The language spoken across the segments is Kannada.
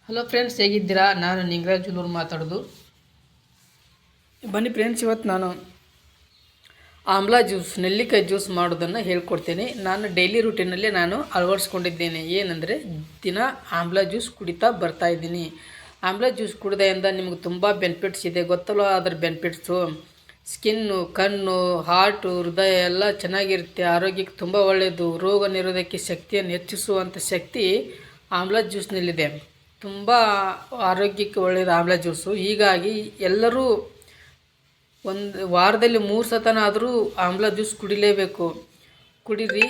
ಹಲೋ ಫ್ರೆಂಡ್ಸ್, ಹೇಗಿದ್ದೀರಾ? ನಾನು ನಿಂಗರಾಜುಲೂರು ಮಾತಾಡೋದು. ಬನ್ನಿ ಫ್ರೆಂಡ್ಸ್, ಇವತ್ತು ನಾನು ಆಮ್ಲಾ ಜ್ಯೂಸ್, ನೆಲ್ಲಿಕಾಯಿ ಜ್ಯೂಸ್ ಮಾಡೋದನ್ನು ಹೇಳ್ಕೊಡ್ತೀನಿ. ನಾನು ಡೈಲಿ ರೂಟೀನಲ್ಲಿ ಅಳವಡಿಸ್ಕೊಂಡಿದ್ದೇನೆ. ಏನಂದರೆ, ದಿನ ಆಮ್ಲಾ ಜ್ಯೂಸ್ ಕುಡಿತಾ ಬರ್ತಾಯಿದ್ದೀನಿ. ಆಮ್ಲಾ ಜ್ಯೂಸ್ ಕುಡಿದೆಯಿಂದ ನಿಮಗೆ ತುಂಬ ಬೆನಿಫಿಟ್ಸ್ ಇದೆ, ಗೊತ್ತಲ್ಲ ಅದರ ಬೆನಿಫಿಟ್ಸು. ಸ್ಕಿನ್ನು, ಕಣ್ಣು, ಹಾರ್ಟು, ಹೃದಯ ಎಲ್ಲ ಚೆನ್ನಾಗಿರುತ್ತೆ. ಆರೋಗ್ಯಕ್ಕೆ ತುಂಬ ಒಳ್ಳೆಯದು. ರೋಗ ನಿರೋಧಕ ಶಕ್ತಿಯನ್ನು ಹೆಚ್ಚಿಸುವಂಥ ಶಕ್ತಿ ಆಮ್ಲಾ ಜ್ಯೂಸ್ನಲ್ಲಿದೆ. ತುಂಬ ಆರೋಗ್ಯಕ್ಕೆ ಒಳ್ಳೆಯದು ಆಮ್ಲಾ ಜ್ಯೂಸು. ಹೀಗಾಗಿ ಎಲ್ಲರೂ ಒಂದು ವಾರದಲ್ಲಿ 3 ಸತನಾದರೂ ಆಮ್ಲಾ ಜ್ಯೂಸ್ ಕುಡಿಲೇಬೇಕು. ಕುಡೀರಿ.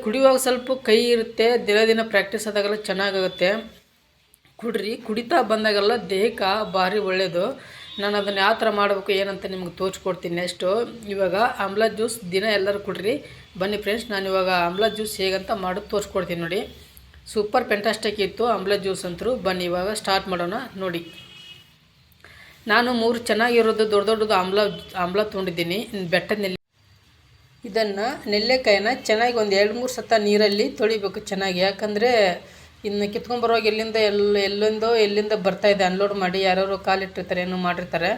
ಕುಡಿಯುವಾಗ ಸ್ವಲ್ಪ ಕೈ ಇರುತ್ತೆ, ದಿನ ಪ್ರಾಕ್ಟೀಸ್ ಆದಾಗೆಲ್ಲ ಚೆನ್ನಾಗಾಗುತ್ತೆ. ಕುಡ್ರಿ. ಕುಡಿತಾ ಬಂದಾಗೆಲ್ಲ ದೇಹಕ್ಕೆ ಭಾರಿ ಒಳ್ಳೆಯದು. ನಾನು ಅದನ್ನು ಯಾವ ಥರ ಮಾಡಬೇಕು ಏನಂತ ನಿಮ್ಗೆ ತೋರಿಸ್ಕೊಡ್ತೀನಿ ನೆಕ್ಸ್ಟು. ಇವಾಗ ಆಮ್ಲಾ ಜ್ಯೂಸ್ ದಿನ ಎಲ್ಲರೂ ಕುಡ್ರಿ. ಬನ್ನಿ ಫ್ರೆಂಡ್ಸ್, ನಾನು ಇವಾಗ ಆಮ್ಲಾ ಜ್ಯೂಸ್ ಹೇಗಂತ ಮಾಡೋದು ತೋರಿಸ್ಕೊಡ್ತೀನಿ ನೋಡಿ. ಸೂಪರ್ ಫೆಂಟಾಸ್ಟಿಕ್ ಇತ್ತು ಆಮ್ಲಾ ಜ್ಯೂಸ್ ಅಂತೂ. ಬನ್ನಿ ಇವಾಗ ಸ್ಟಾರ್ಟ್ ಮಾಡೋಣ ನೋಡಿ. ನಾನು 3 ಚೆನ್ನಾಗಿರೋದು ದೊಡ್ಡದು ಆಮ್ಲಾ ತೊಗೊಂಡಿದ್ದೀನಿ, ಬೆಟ್ಟದ ನೆಲ್ಲಿ. ಇದನ್ನು ನೆಲ್ಲಿಕಾಯಿನ ಚೆನ್ನಾಗಿ ಒಂದು 2-3 ಸತ ನೀರಲ್ಲಿ ತೊಳಿಬೇಕು ಚೆನ್ನಾಗಿ. ಯಾಕಂದರೆ ಇನ್ನು ಕಿತ್ಕೊಂಬರುವಾಗ ಎಲ್ಲಿಂದ ಬರ್ತಾಯಿದೆ ಅನ್ಲೋಡ್ ಮಾಡಿ ಯಾರು ಕಾಲಿಟ್ಟಿರ್ತಾರೆ, ಏನೋ ಮಾಡಿರ್ತಾರೆ.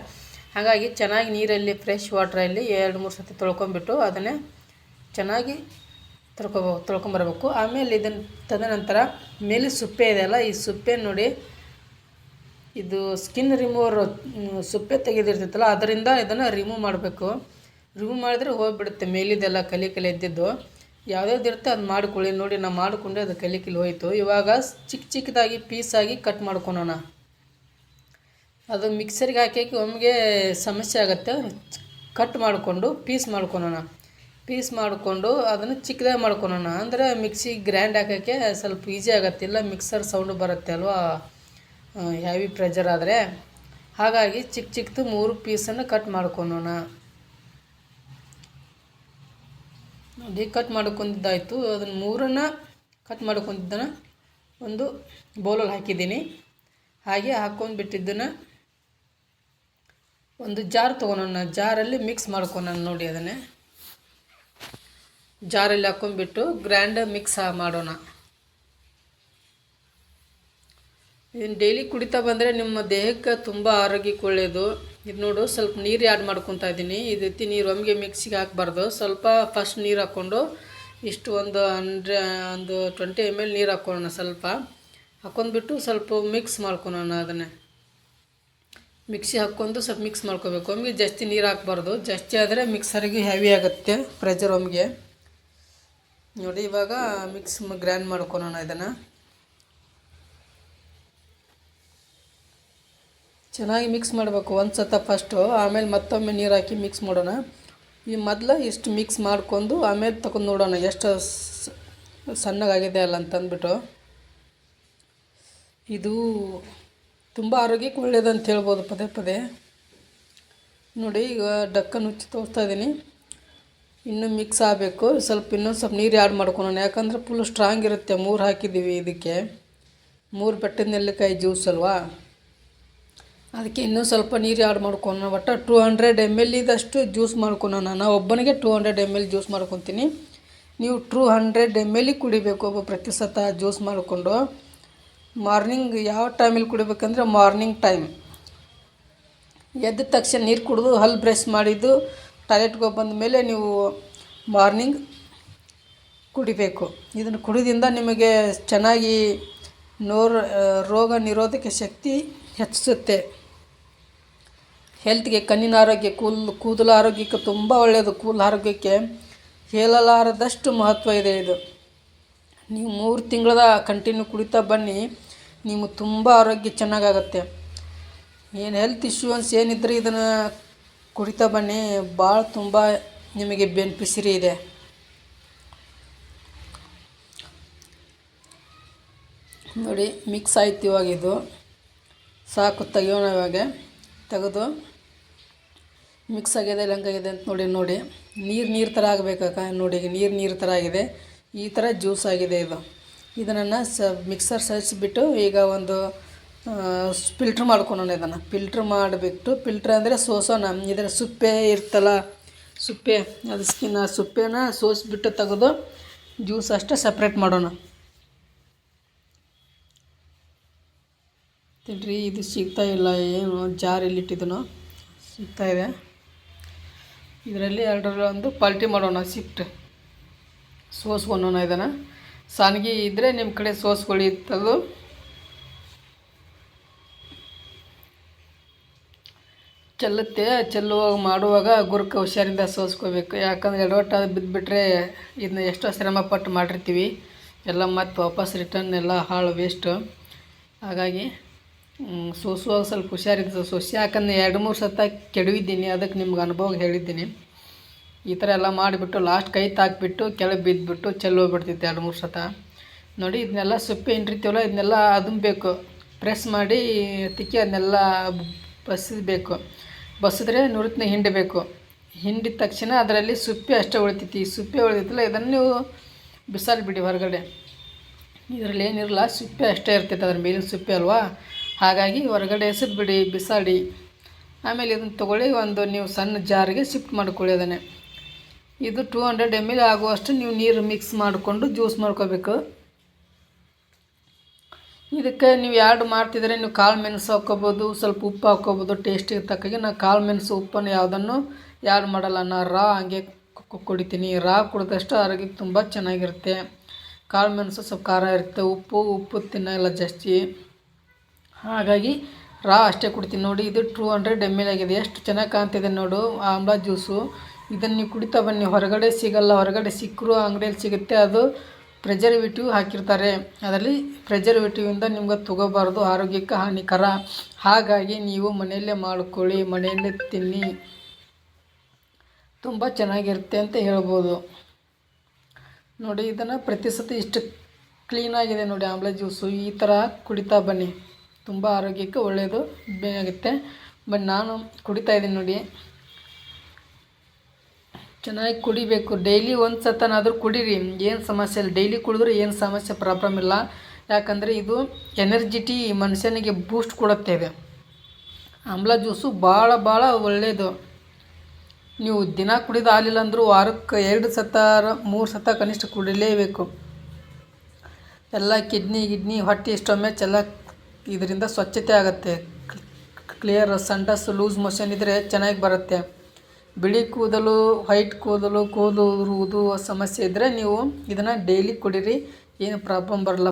ಹಾಗಾಗಿ ಚೆನ್ನಾಗಿ ನೀರಲ್ಲಿ ಫ್ರೆಶ್ ವಾಟ್ರಲ್ಲಿ 2-3 ಸತಿ ತೊಳ್ಕೊಂಬಿಟ್ಟು ಅದನ್ನೇ ಚೆನ್ನಾಗಿ ತೊಳ್ಕೊಂಬರ್ಬೇಕು. ಆಮೇಲೆ ಇದನ್ನು ತದನಂತರ ಮೇಲೆ ಸುಪ್ಪೆ ಇದೆಯಲ್ಲ, ಈ ಸುಪ್ಪೆ ನೋಡಿ, ಇದು ಸ್ಕಿನ್ ರಿಮೂವರ್, ಸುಪ್ಪೆ ತೆಗೆದಿರ್ತೈತಲ್ಲ ಅದರಿಂದ ಇದನ್ನು ರಿಮೂವ್ ಮಾಡಬೇಕು. ರಿಮೂವ್ ಮಾಡಿದ್ರೆ ಹೋಗಿಬಿಡುತ್ತೆ ಮೇಲಿದೆಲ್ಲ ಕಲಿ ಎದ್ದಿದ್ದು. ಯಾವ್ಯಾವ್ದು ಇರುತ್ತೆ ಅದು ಮಾಡ್ಕೊಳ್ಳಿ. ನೋಡಿ, ನಾವು ಮಾಡಿಕೊಂಡೆ ಅದು ಕಲಿ ಹೋಯಿತು. ಇವಾಗ ಚಿಕ್ಕದಾಗಿ ಪೀಸಾಗಿ ಕಟ್ ಮಾಡ್ಕೊಳೋಣ. ಅದು ಮಿಕ್ಸರ್ಗೆ ಹಾಕಿ ಒಮ್ಮೆಗೆ ಸಮಸ್ಯೆ ಆಗುತ್ತೆ. ಕಟ್ ಮಾಡಿಕೊಂಡು ಪೀಸ್ ಮಾಡ್ಕೊಳೋಣ. ಪೀಸ್ ಮಾಡಿಕೊಂಡು ಅದನ್ನು ಚಿಕ್ಕದಾಗಿ ಮಾಡ್ಕೊಳೋಣ. ಅಂದರೆ ಮಿಕ್ಸಿಗೆ ಗ್ರ್ಯಾಂಡ್ ಹಾಕೋಕ್ಕೆ ಸ್ವಲ್ಪ ಈಸಿ ಆಗುತ್ತೆ. ಇಲ್ಲ ಮಿಕ್ಸರ್ ಸೌಂಡು ಬರುತ್ತೆ ಅಲ್ವಾ, ಹೆವಿ ಪ್ರೆಷರ್ ಆದರೆ. ಹಾಗಾಗಿ ಚಿಕ್ಕದು 3 ಪೀಸನ್ನು ಕಟ್ ಮಾಡ್ಕೊಳೋಣ. ನೋಡಿ, ಕಟ್ ಮಾಡ್ಕೊಂಡಿದ್ದಾಯಿತು. ಅದನ್ನು 3 ಕಟ್ ಮಾಡ್ಕೊಂಡಿದ್ದನ್ನು ಒಂದು ಬೌಲಲ್ಲಿ ಹಾಕಿದ್ದೀನಿ. ಹಾಗೆ ಹಾಕ್ಕೊಂಡ್ಬಿಟ್ಟಿದ್ದನ್ನು ಒಂದು ಜಾರ್ ತೊಗೊಳೋಣ. ಜಾರಲ್ಲಿ ಮಿಕ್ಸ್ ಮಾಡ್ಕೊಳೋಣ. ನೋಡಿ, ಅದನ್ನೇ ಜಾರಲ್ಲಿ ಹಾಕ್ಕೊಂಡ್ಬಿಟ್ಟು ಗ್ರ್ಯಾಂಡ್ ಮಿಕ್ಸ್ ಮಾಡೋಣ. ಇದನ್ನು ಡೈಲಿ ಕುಡಿತಾ ಬಂದರೆ ನಿಮ್ಮ ದೇಹಕ್ಕೆ ತುಂಬ ಆರೋಗ್ಯಕ್ಕೆ ಒಳ್ಳೆಯದು. ಇದು ನೋಡು, ಸ್ವಲ್ಪ ನೀರು ಆ್ಯಡ್ ಮಾಡ್ಕೊತಾ ಇದ್ದೀನಿ. ಈ ರೀತಿ ನೀರು ಒಮ್ಮೆಗೆ ಮಿಕ್ಸಿಗೆ ಹಾಕಬಾರ್ದು. ಸ್ವಲ್ಪ ಫಸ್ಟ್ ನೀರು ಹಾಕ್ಕೊಂಡು ಇಷ್ಟು ಒಂದು 20 ml ನೀರು ಹಾಕ್ಕೊಳ್ಳೋಣ. ಸ್ವಲ್ಪ ಹಾಕ್ಕೊಂಡ್ಬಿಟ್ಟು ಸ್ವಲ್ಪ ಮಿಕ್ಸ್ ಮಾಡ್ಕೊಳೋಣ. ಅದನ್ನೇ ಮಿಕ್ಸಿ ಹಾಕ್ಕೊಂಡು ಸ್ವಲ್ಪ ಮಿಕ್ಸ್ ಮಾಡ್ಕೋಬೇಕು. ಒಮ್ಮೆಗೆ ಜಾಸ್ತಿ ನೀರು ಹಾಕಬಾರ್ದು. ಜಾಸ್ತಿ ಆದರೆ ಮಿಕ್ಸರಿಗೆ ಹೆವಿ ಆಗುತ್ತೆ ಪ್ರೆಷರ್ ಒಮ್ಮೆಗೆ. ನೋಡಿ, ಇವಾಗ ಮಿಕ್ಸ್ ಗ್ರ್ಯಾಂಡ್ ಮಾಡ್ಕೊಳೋಣ. ಇದನ್ನು ಚೆನ್ನಾಗಿ ಮಿಕ್ಸ್ ಮಾಡಬೇಕು ಒಂದು ಸತ ಫಸ್ಟು. ಆಮೇಲೆ ಮತ್ತೊಮ್ಮೆ ನೀರು ಹಾಕಿ ಮಿಕ್ಸ್ ಮಾಡೋಣ. ಈ ಮೊದಲು ಇಷ್ಟು ಮಿಕ್ಸ್ ಮಾಡ್ಕೊಂಡು ಆಮೇಲೆ ತಗೊಂಡು ನೋಡೋಣ ಎಷ್ಟು ಸಣ್ಣಗಾಗಿದೆ ಅಲ್ಲ ಅಂತಂದ್ಬಿಟ್ಟು. ಇದು ತುಂಬ ಆರೋಗ್ಯಕ್ಕೆ ಒಳ್ಳೆಯದಂತ ಹೇಳ್ಬೋದು ಪದೇ. ನೋಡಿ, ಈಗ ಡಕ್ಕನ್ನು ಮುಚ್ಚಿ ತೋರಿಸ್ತಾ ಇದ್ದೀನಿ. ಇನ್ನೂ ಮಿಕ್ಸ್ ಆಗಬೇಕು. ಇನ್ನೊಂದು ಸ್ವಲ್ಪ ನೀರು ಆ್ಯಡ್ ಮಾಡ್ಕೊಳೋಣ. ಯಾಕಂದರೆ ಫುಲ್ ಸ್ಟ್ರಾಂಗ್ ಇರುತ್ತೆ. 3 ಹಾಕಿದ್ದೀವಿ ಇದಕ್ಕೆ. 3 ಬೆಟ್ಟದ ನೆಲ್ಲಿಕಾಯಿ ಜ್ಯೂಸ್ ಅಲ್ವಾ, ಅದಕ್ಕೆ ಇನ್ನೂ ಸ್ವಲ್ಪ ನೀರು ಆ್ಯಡ್ ಮಾಡ್ಕೊಳೋಣ. ಒಟ್ಟು 200 ml ಇದಷ್ಟು ಜ್ಯೂಸ್ ಮಾಡ್ಕೊಳೋಣ. ನಾನು ಒಬ್ಬನಿಗೆ 200 ml ಜ್ಯೂಸ್ ಮಾಡ್ಕೊತೀನಿ. ನೀವು 200 ml ಕುಡಿಬೇಕು ಪ್ರತಿ ಸತ ಜ್ಯೂಸ್ ಮಾಡಿಕೊಂಡು. ಮಾರ್ನಿಂಗ್ ಯಾವ ಟೈಮಲ್ಲಿ ಕುಡಿಬೇಕಂದ್ರೆ ಮಾರ್ನಿಂಗ್ ಟೈಮ್ ಎದ್ದ ತಕ್ಷಣ ನೀರು ಕುಡಿದು ಹಲ್ಲು ಬ್ರಷ್ ಮಾಡಿದ್ದು ಟಾಯ್ಲೆಟ್ಗೆ ಹೋಗಿ ಬಂದ ಮೇಲೆ ನೀವು ಮಾರ್ನಿಂಗ್ ಕುಡಿಬೇಕು. ಇದನ್ನು ಕುಡಿದಿಂದ ನಿಮಗೆ ಚೆನ್ನಾಗಿ ರೋಗ ನಿರೋಧಕ ಶಕ್ತಿ ಹೆಚ್ಚಿಸುತ್ತೆ. ಹೆಲ್ತ್ಗೆ, ಕಣ್ಣಿನ ಆರೋಗ್ಯ, ಕೂದಲ ಆರೋಗ್ಯಕ್ಕೆ ತುಂಬ ಒಳ್ಳೆಯದು. ಕೂದಲ ಆರೋಗ್ಯಕ್ಕೆ ಹೇಳಲಾರದಷ್ಟು ಮಹತ್ವ ಇದೆ ಇದು. ನೀವು 3 ತಿಂಗಳ ಕಂಟಿನ್ಯೂ ಕುಡಿತಾ ಬನ್ನಿ, ನೀವು ತುಂಬ ಆರೋಗ್ಯ ಚೆನ್ನಾಗಾಗತ್ತೆ. ಏನು ಹೆಲ್ತ್ ಇಶ್ಯೂನ್ಸ್ ಏನಿದ್ರೆ ಇದನ್ನು ಕುಡಿತಾ ಬನ್ನಿ, ಭಾಳ ತುಂಬ ನಿಮಗೆ ಬೆನಿಫಿಷರಿ ಇದೆ. ನೋಡಿ, ಮಿಕ್ಸ್ ಆಯ್ತು. ಇವಾಗ ಇದು ಸಾಕು, ತೆಗಿಯೋಣ. ಇವಾಗ ತೆಗೆದು ಮಿಕ್ಸ್ ಆಗಿದೆ ಇಲ್ಲ ಹಂಗಾಗಿದೆ ಅಂತ ನೋಡಿ. ನೀರು ಥರ ಆಗಬೇಕಾಗ ನೋಡಿ. ಈಗ ನೀರು ಥರ ಆಗಿದೆ. ಈ ಥರ ಜ್ಯೂಸ್ ಆಗಿದೆ ಇದು. ಇದನ್ನು ಮಿಕ್ಸರ್ ಸರಿಸಿಬಿಟ್ಟು ಈಗ ಒಂದು ಫಿಲ್ಟ್ರ್ ಮಾಡ್ಕೊಳೋಣ. ಇದನ್ನು ಫಿಲ್ಟ್ರ್ ಮಾಡಿಬಿಟ್ಟು, ಫಿಲ್ಟ್ರ್ ಅಂದರೆ ಸೋಸೋಣ. ಇದರ ಸುಪ್ಪೆ ಇರ್ತಲ್ಲ, ಸುಪ್ಪೆ, ಅದು ಸುಪ್ಪೆನ ಸೋಸಿಬಿಟ್ಟು ತೆಗೆದು ಜ್ಯೂಸ್ ಅಷ್ಟೇ ಸಪ್ರೇಟ್ ಮಾಡೋಣ. ತಿಳ್ರಿ ಇದು ಸಿಗ್ತಾ ಇಲ್ಲ, ಏನು ಜಾರ್ ಎಲ್ಲಿಟ್ಟಿದ್ದನೋ ಸಿಗ್ತಾ ಇದೆ. ಇದರಲ್ಲಿ ಎರಡರಲ್ಲಿ ಒಂದು ಪಾಲ್ಟಿ ಮಾಡೋಣ, ಶಿಫ್ಟ್ ಸೋಸ್ಕೊಳ್ಳೋಣ. ಇದನ್ನು ಸಾನ್ಗಿ ಇದ್ದರೆ ನಿಮ್ಮ ಕಡೆ ಸೋಸ್ಕೊಳ್ಳಿ. ಇತ್ತದು ಚೆಲ್ಲುವಾಗ ಮಾಡುವಾಗ ಗುರುಕ ಹುಷಾರಿಂದ ಸೋಸ್ಕೋಬೇಕು. ಯಾಕಂದರೆ ಎಡವಟ್ಟು ಬಿದ್ದುಬಿಟ್ರೆ ಇದನ್ನ ಎಷ್ಟೋ ಶ್ರಮ ಪಟ್ಟು ಮಾಡಿರ್ತೀವಿ, ಎಲ್ಲ ಮತ್ತು ವಾಪಸ್ ರಿಟರ್ನ್ ಎಲ್ಲ ಹಾಳು ವೇಸ್ಟು. ಹಾಗಾಗಿ ಸೋಸುವಾಗ ಸ್ವಲ್ಪ ಹುಷಾರಿದ್ದು ಸೋಸಿ. ಯಾಕಂದರೆ 2-3 ಸತ ಕೆಡವಿದ್ದೀನಿ, ಅದಕ್ಕೆ ನಿಮ್ಗೆ ಅನುಭವ ಹೇಳಿದ್ದೀನಿ. ಈ ಥರ ಎಲ್ಲ ಮಾಡಿಬಿಟ್ಟು ಲಾಸ್ಟ್ ಕೈ ತಾಕ್ಬಿಟ್ಟು ಕೆಳಗೆ ಬಿದ್ದುಬಿಟ್ಟು ಚೆಲ್ಲೋಗ್ಬಿಡ್ತಿತ್ತು 2-3 ಸತ. ನೋಡಿ ಇದನ್ನೆಲ್ಲ ಸೊಪ್ಪೆ ಹಿಂಡಿರ್ತೀವಲ್ಲ, ಇದನ್ನೆಲ್ಲ ಅದುಂಬೇಕು, ಪ್ರೆಸ್ ಮಾಡಿ ತಿಕ್ಕಿ ಅದನ್ನೆಲ್ಲ ಬಸಿಬೇಕು. ಬಸಿದ್ರೆ ನುರಿತನ ಹಿಂಡಬೇಕು. ಹಿಂಡಿದ ತಕ್ಷಣ ಅದರಲ್ಲಿ ಸುಪ್ಪೆ ಅಷ್ಟೇ ಉಳಿತೈತಿ. ಈ ಸುಪ್ಪೆ ಉಳಿತೈತಿಲ್ಲ, ಇದನ್ನು ನೀವು ಬಿಸಾಡಿಬಿಡಿ ಹೊರಗಡೆ. ಇದರಲ್ಲಿ ಏನಿರಲ್ಲ, ಸುಪ್ಪೆ ಅಷ್ಟೇ ಇರ್ತೈತೆ, ಅದ್ರ ಮೇಲಿನ ಸುಪ್ಪೆ ಅಲ್ವಾ. ಹಾಗಾಗಿ ಹೊರಗಡೆ ಎಸೆದ್ಬಿಡಿ, ಬಿಸಾಡಿ. ಆಮೇಲೆ ಇದನ್ನು ತೊಗೊಳ್ಳಿ, ಒಂದು ನೀವು ಸಣ್ಣ ಜಾರಿಗೆ ಶಿಫ್ಟ್ ಮಾಡ್ಕೊಳ್ಳಿ. ಅದನ್ನೇ ಇದು 200 ml ಆಗುವಷ್ಟು ನೀವು ನೀರು ಮಿಕ್ಸ್ ಮಾಡಿಕೊಂಡು ಜ್ಯೂಸ್ ಮಾಡ್ಕೋಬೇಕು. ಇದಕ್ಕೆ ನೀವು ಯಾಡ್ ಮಾಡ್ತಿದ್ರೆ ನೀವು ಕಾಳು ಮೆಣಸು ಹಾಕ್ಕೋಬೋದು, ಸ್ವಲ್ಪ ಉಪ್ಪು ಹಾಕ್ಕೋಬೋದು ಟೇಸ್ಟಿಗೆ ತಕ್ಕಾಗೆ. ನಾನು ಕಾಳು ಮೆಣಸು ಉಪ್ಪನ್ನು ಯಾವುದನ್ನು ಯಾಡ್ ಮಾಡಲ್ಲ, ನಾನು ರಾ ಹಂಗೆ ಕುಡಿತೀನಿ. ರಾ ಕುಡಿದಷ್ಟು ಆರೋಗ್ಯಕ್ಕೆ ತುಂಬ ಚೆನ್ನಾಗಿರುತ್ತೆ. ಕಾಳು ಮೆಣಸು ಸ್ವಲ್ಪ ಖಾರ ಇರುತ್ತೆ, ಉಪ್ಪು ತಿನ್ನೋಲ್ಲ ಜಾಸ್ತಿ. ಹಾಗಾಗಿ ರಾ ಅಷ್ಟೇ ಕುಡಿತೀನಿ. ನೋಡಿ ಇದು 200 ml ಆಗಿದೆ, ಎಷ್ಟು ಚೆನ್ನಾಗಿ ಕಾಣ್ತಿದೆ ನೋಡು ಆಮ್ಲ ಜ್ಯೂಸು. ಇದನ್ನು ನೀವು ಕುಡಿತಾ ಬನ್ನಿ, ಹೊರಗಡೆ ಸಿಗಲ್ಲ. ಹೊರಗಡೆ ಸಿಕ್ಕರೂ ಅಂಗಡಿಯಲ್ಲಿ ಸಿಗುತ್ತೆ, ಅದು ಪ್ರಿಸರ್ವೇಟಿವ್ ಹಾಕಿರ್ತಾರೆ. ಅದರಲ್ಲಿ ಪ್ರಿಸರ್ವೇಟಿವಿಂದ ನಿಮ್ಗೆ ತಗೋಬಾರ್ದು, ಆರೋಗ್ಯಕ್ಕೆ ಹಾನಿಕರ. ಹಾಗಾಗಿ ನೀವು ಮನೆಯಲ್ಲೇ ಮಾಡ್ಕೊಳ್ಳಿ, ಮನೆಯಲ್ಲೇ ತಿನ್ನಿ, ತುಂಬ ಚೆನ್ನಾಗಿರುತ್ತೆ ಅಂತ ಹೇಳ್ಬೋದು. ನೋಡಿ ಇದನ್ನು ಪ್ರತಿ ಸತಿ ಇಷ್ಟು ಕ್ಲೀನಾಗಿದೆ ನೋಡಿ ಆಮ್ಲ ಜ್ಯೂಸು. ಈ ಥರ ಕುಡಿತಾ ಬನ್ನಿ, ತುಂಬ ಆರೋಗ್ಯಕ್ಕೆ ಒಳ್ಳೆಯದು ಆಗುತ್ತೆ. ಬಟ್ ನಾನು ಕುಡಿತಾಯಿದ್ದೀನಿ ನೋಡಿ, ಚೆನ್ನಾಗಿ ಕುಡಿಬೇಕು. ಡೈಲಿ ಒಂದು ಸತನಾದರೂ ಕುಡೀರಿ, ಏನು ಸಮಸ್ಯೆ ಇಲ್ಲ. ಡೈಲಿ ಕುಡಿದ್ರೆ ಏನು ಸಮಸ್ಯೆ ಪ್ರಾಬ್ಲಮ್ ಇಲ್ಲ. ಯಾಕಂದರೆ ಇದು ಎನರ್ಜಿಟಿ ಮನುಷ್ಯನಿಗೆ ಬೂಸ್ಟ್ ಕೊಡುತ್ತೆ. ಇದೆ ಆಮ್ಲ ಜ್ಯೂಸು ಭಾಳ ಒಳ್ಳೆಯದು. ನೀವು ದಿನ ಕುಡಿದು ಆಗಲಿಲ್ಲ ಅಂದರೂ ವಾರಕ್ಕೆ 2 ಸತ 3 ಸತ ಕನಿಷ್ಠ ಕುಡಿಲೇಬೇಕು. ಎಲ್ಲ ಕಿಡ್ನಿ ಹೊಟ್ಟೆ ಸ್ಟೊಮೆಚ್ ಎಲ್ಲ ಇದರಿಂದ ಸ್ವಚ್ಛತೆ ಆಗುತ್ತೆ. ಕ್ಲಿಯರ್ ಸಂಡಸ್ ಲೂಸ್ ಮೋಷನ್ ಇದ್ದರೆ ಚೆನ್ನಾಗಿ ಬರುತ್ತೆ. ಬಿಳಿ ಕೂದಲು, ವೈಟ್ ಕೂದಲು ಉದುರುವುದು ಸಮಸ್ಯೆ ಇದ್ದರೆ ನೀವು ಇದನ್ನು ಡೈಲಿ ಕುಡೀರಿ, ಏನು ಪ್ರಾಬ್ಲಮ್ ಬರಲ್ಲ.